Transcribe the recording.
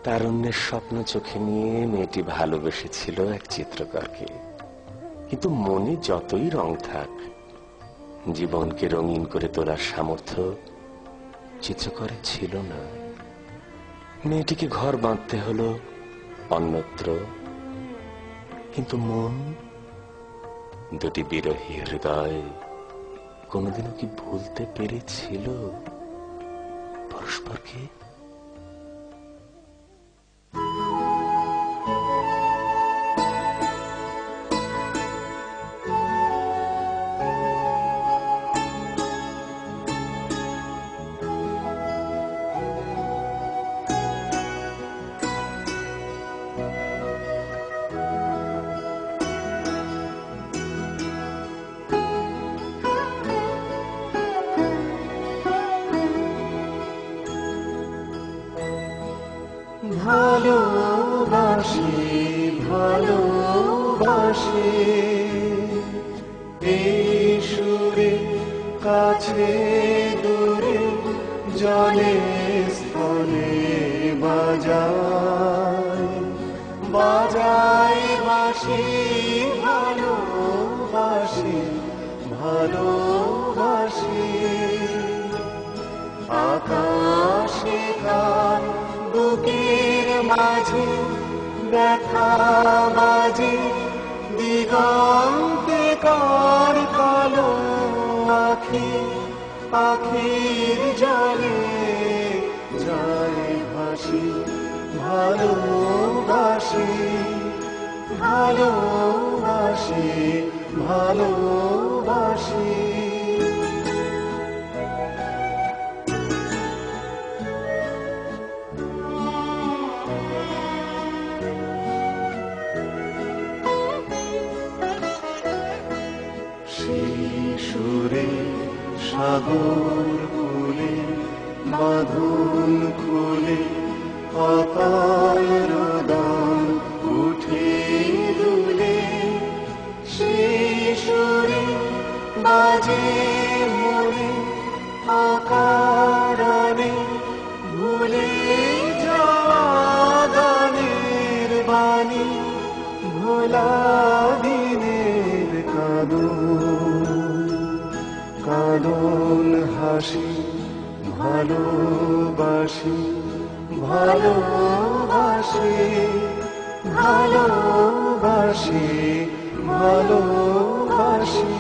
তারুণ্যের স্বপ্ন চোখে নিয়ে মেয়েটি ভালোবেসেছিল এক চিত্রকরকে, কিন্তু মনে যতই রং থাক, জীবনকে রঙিন করে তোলার সামর্থ্য চিত্রকরের ছিল না। মেয়েটিকে ঘর বাঁধতে হলো অন্যত্র, কিন্তু মন, দুটি বিরহী হৃদয় কোনোদিনও কি ভুলতে পেরেছিল পরস্পরকে? ভালোবাসি ভালোবাসি এই সুরে কাছে দূরে জলে স্থলে বাজাই বাজাই বাঁশি ভালোবাসি ভালোবাসি আকাশে কার বুকের মাঝে দেখা বাজে দিগন্তে কার কালো আখি আখির জলে যায় ভাসি ভালোবাসি ভালোবাসি ভালোবাসি সুরে সাগর কুলে বাঁধন খুলে অকাল রোদন উঠে দুলে সেই সুরে বাজে মনে অকারণে ভুলে যাওয়া গানের বাণী ভোলা দিনের কাঁদন হাসি ভালোবাসি ভালোবাসি ভালোবাসি ভালোবাসি